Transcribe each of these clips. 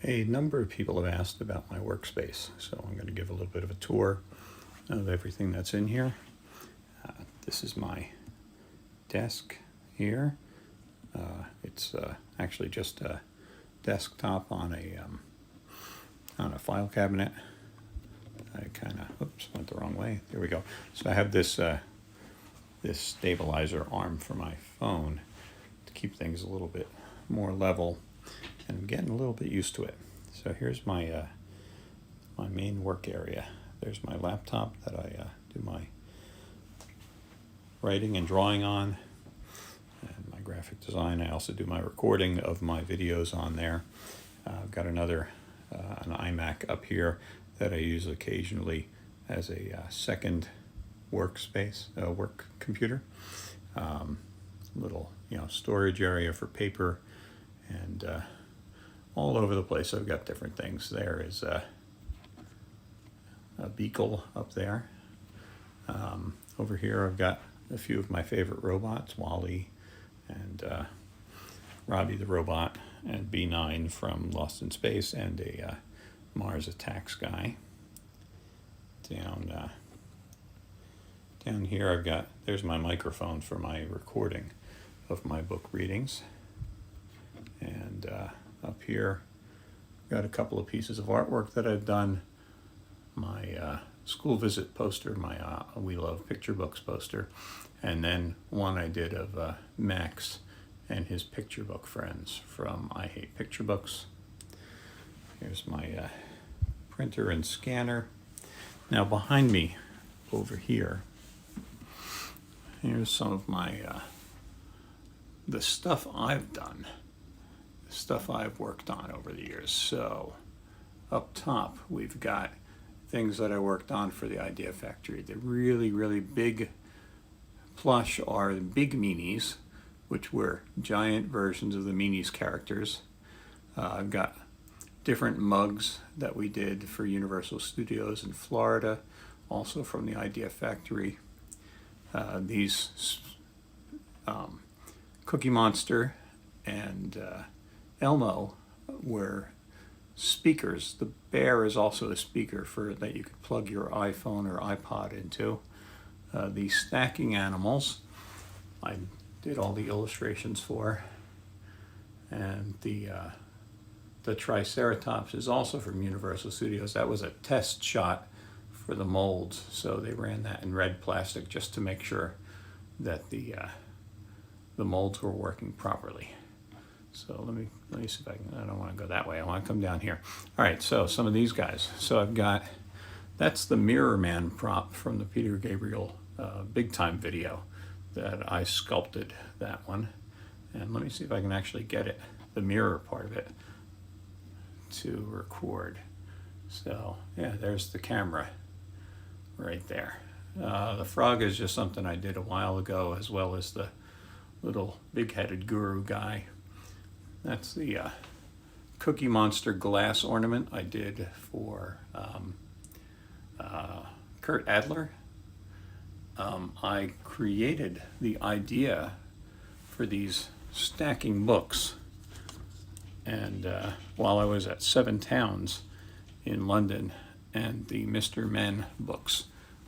A number of people have asked about my workspace, so I'm going to give a little bit of a tour of everything that's in here. This is my desk here. It's actually just a desktop on a file cabinet. I kind of, oops, went the wrong way. There we go. So I have this this stabilizer arm for my phone to keep things a little bit more level, and I'm getting a little bit used to it. So here's my my main work area. There's my laptop that I do my writing and drawing on, and my graphic design. I also do my recording of my videos on there. I've got another an iMac up here that I use occasionally as a second workspace, work computer. Little, storage area for paper, and all over the place I've got different things. There is a beagle up there. Over here I've got a few of my favorite robots, Wally and Robbie the robot, and B9 from Lost in Space, and a Mars Attacks guy. Down here there's my microphone for my recording of my book readings. And up here, got a couple of pieces of artwork that I've done. My school visit poster, my We Love Picture Books poster, and then one I did of Max and his picture book friends from I Hate Picture Books. Here's my printer and scanner. Now behind me over here, here's some of my the stuff I've done, the stuff I've worked on over the years. So up top we've got things that I worked on for the Idea Factory. The really, really big plush are the big meanies, which were giant versions of the meanies characters. I've got different mugs that we did for Universal Studios in Florida, also from the Idea Factory. These Cookie Monster and Elmo were speakers. The bear is also a speaker that you could plug your iPhone or iPod into. The stacking animals I did all the illustrations for, and the Triceratops is also from Universal Studios. That was a test shot for the molds, so they ran that in red plastic just to make sure that the molds were working properly. So let me see if I don't want to go that way. I want to come down here. All right, so some of these guys. So I've got, that's the Mirror Man prop from the Peter Gabriel Big Time video that I sculpted, that one. And let me see if I can actually get it, the mirror part of it, to record. So yeah, there's the camera right there. The frog is just something I did a while ago, as well as the little big-headed guru guy. That's the Cookie Monster glass ornament I did for Kurt Adler. I created the idea for these stacking books, and while I was at Seven Towns in London, and the Mr. Men books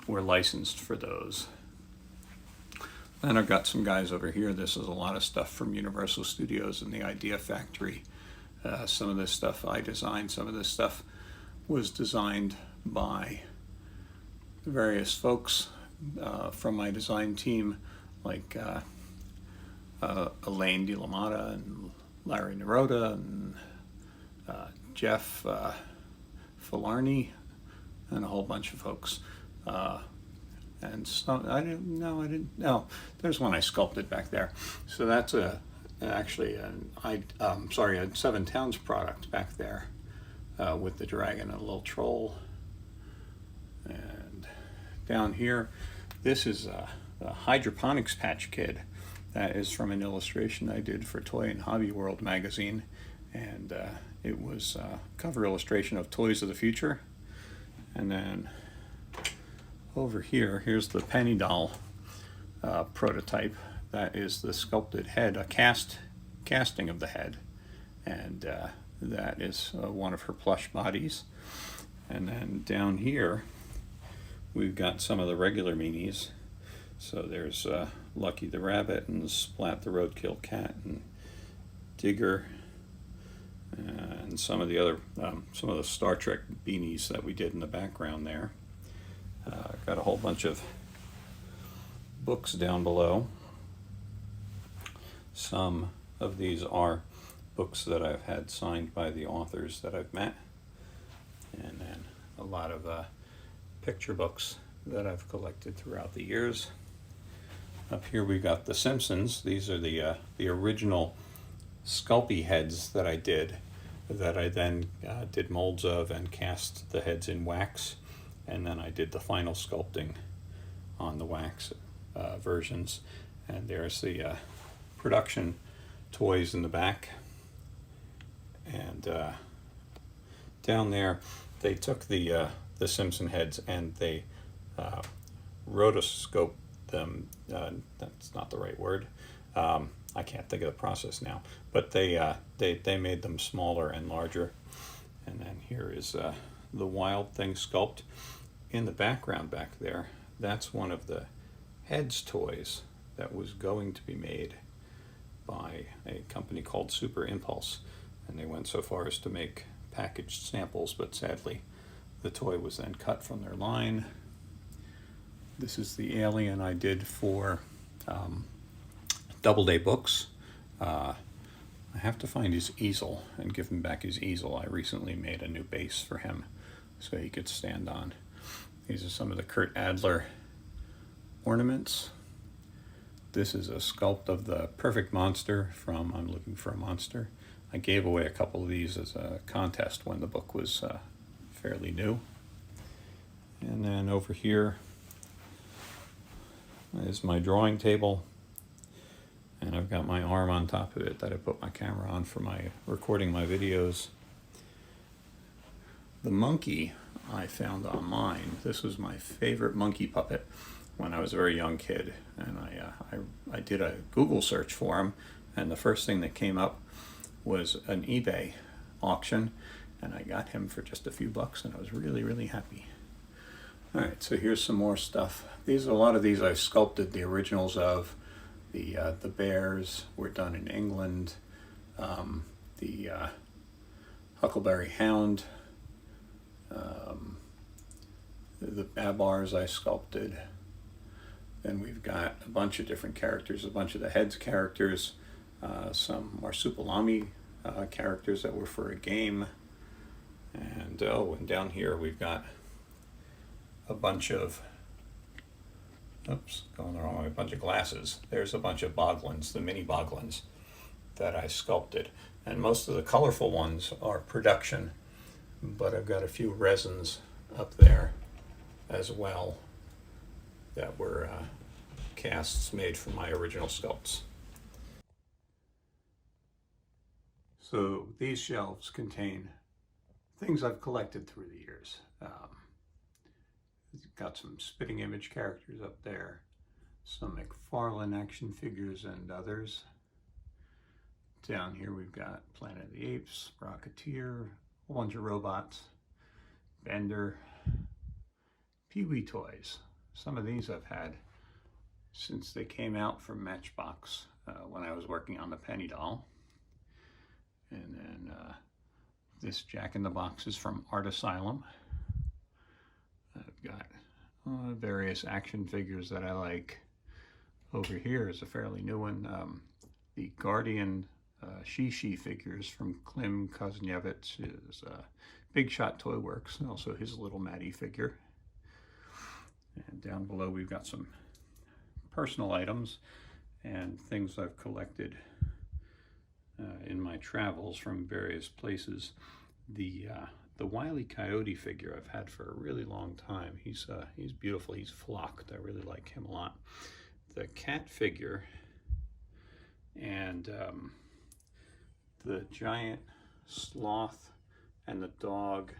were licensed for those. Then I've got some guys over here. This is a lot of stuff from Universal Studios and the Idea Factory. Some of this stuff I designed. Some of this stuff was designed by various folks from my design team, like Elaine DeLaMotta and Larry Naroda and Jeff Filarni, and a whole bunch of folks. And some, there's one I sculpted back there. So that's actually a Seven Towns product back there with the dragon and a little troll. And down here, this is a hydroponics patch kid that is from an illustration I did for Toy and Hobby World magazine, and it was a cover illustration of Toys of the Future. And then over here, here's the Penny doll prototype. That is the sculpted head, a casting of the head, and That is one of her plush bodies. And then down here, we've got some of the regular meanies. So there's Lucky the Rabbit and Splat the Roadkill Cat and Digger and some of the other, some of the Star Trek beanies that we did in the background there. Got a whole bunch of books down below. Some of these are books that I've had signed by the authors that I've met, and then a lot of picture books that I've collected throughout the years. Up here we got The Simpsons. These are the original Sculpey heads that I did, that I then did molds of and cast the heads in wax, and then I did the final sculpting on the wax versions. And there's the production toys in the back. And down there, they took the Simpson heads and they rotoscoped them. That's not the right word. I can't think of the process now. But they made them smaller and larger. And then here is the Wild Thing sculpt. In the background back there, that's one of the heads toys that was going to be made by a company called Super Impulse. And they went so far as to make packaged samples, but sadly the toy was then cut from their line. This is the alien I did for Doubleday Books. I have to find his easel and give him back his easel. I recently made a new base for him so he could stand on. These are some of the Kurt Adler ornaments. This is a sculpt of the Perfect Monster from I'm Looking for a Monster. I gave away a couple of these as a contest when the book was fairly new. And then over here is my drawing table. And I've got my arm on top of it that I put my camera on for my recording my videos. The monkey I found online. This was my favorite monkey puppet when I was a very young kid. And I did a Google search for him, and the first thing that came up was an eBay auction, and I got him for just a few bucks, and I was really, really happy. All right, so here's some more stuff. A lot of these I sculpted the originals of. The bears were done in England. The Huckleberry Hound. The Babars I sculpted. Then we've got a bunch of different characters, a bunch of the heads characters, some Marsupilami characters that were for a game. And down here we've got a bunch of, going the wrong way, a bunch of glasses. There's a bunch of Boglins, the mini Boglins that I sculpted. And most of the colorful ones are production, but I've got a few resins up there as well that were casts made from my original sculpts. So these shelves contain things I've collected through the years. Got some spitting image characters up there, some McFarlane action figures and others. Down here we've got Planet of the Apes, Rocketeer, a whole bunch of robots, Bender, Pee-wee toys. Some of these I've had since they came out from Matchbox when I was working on the Penny doll. And then this Jack in the Box is from Art Asylum. I've got various action figures that I like. Over here is a fairly new one. The Guardian Shishi figures from Klim Kuzniewicz is Big Shot Toy Works, and also his little Maddie figure. And down below we've got some personal items and things I've collected in my travels from various places. The Wile E. Coyote figure I've had for a really long time. He's beautiful. He's flocked. I really like him a lot. The cat figure and the giant sloth and the dog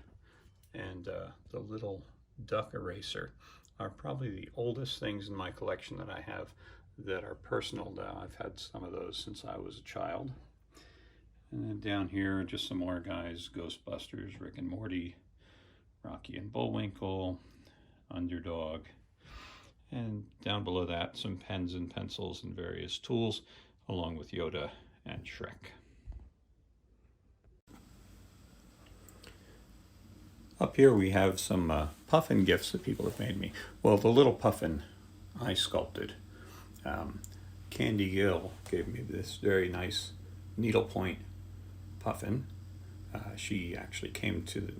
and the little duck eraser are probably the oldest things in my collection that I have that are personal now. I've had some of those since I was a child. And then down here, just some more guys: Ghostbusters, Rick and Morty, Rocky and Bullwinkle, Underdog. And down below that, some pens and pencils and various tools, along with Yoda and Shrek. Up here we have some puffin gifts that people have made me. Well, the little puffin I sculpted. Candy Gill gave me this very nice needlepoint puffin. She actually came to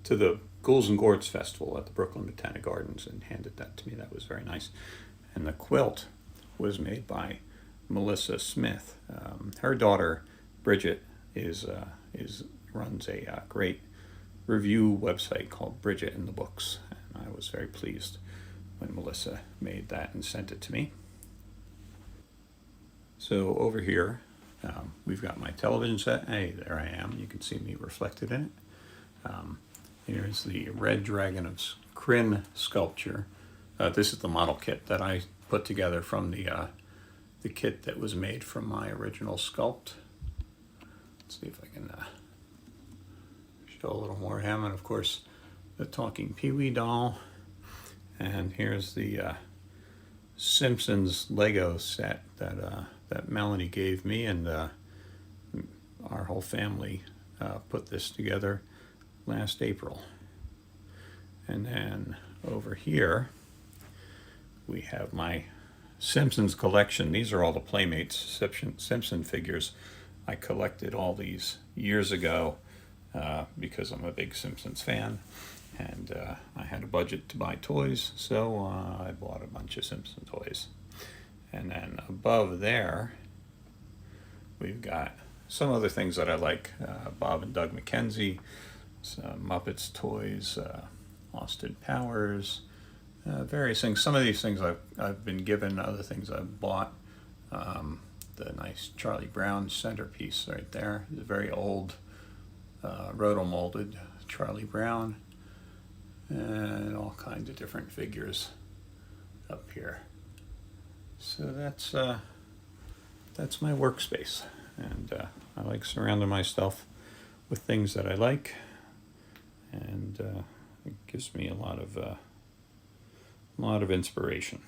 the Ghouls and Gourds Festival at the Brooklyn Botanic Gardens and handed that to me. That was very nice. And the quilt was made by Melissa Smith. Her daughter Bridget runs a great review website called Bridget in the Books, and I was very pleased when Melissa made that and sent it to me. So over here, we've got my television set. Hey, there I am. You can see me reflected in it. Here's the Red Dragon of Kryn sculpture. This is the model kit that I put together from the kit that was made from my original sculpt. Let's see if I can show a little more of him, and of course the talking Pee-wee doll. And here's the Simpsons Lego set that Melanie gave me, and our whole family put this together last April. And then over here we have my Simpsons collection. These are all the Playmates Simpson figures. I collected all these years ago because I'm a big Simpsons fan, and I had a budget to buy toys, so I bought a bunch of Simpson toys. And then above there we've got some other things that I like. Bob and Doug McKenzie, some Muppets toys, Austin Powers, various things. Some of these things I've been given, other things I've bought. The nice Charlie Brown centerpiece right there, the very old rotomolded Charlie Brown, and all kinds of different figures up here. So that's my workspace, and I like surrounding myself with things that I like, and it gives me a lot of inspiration.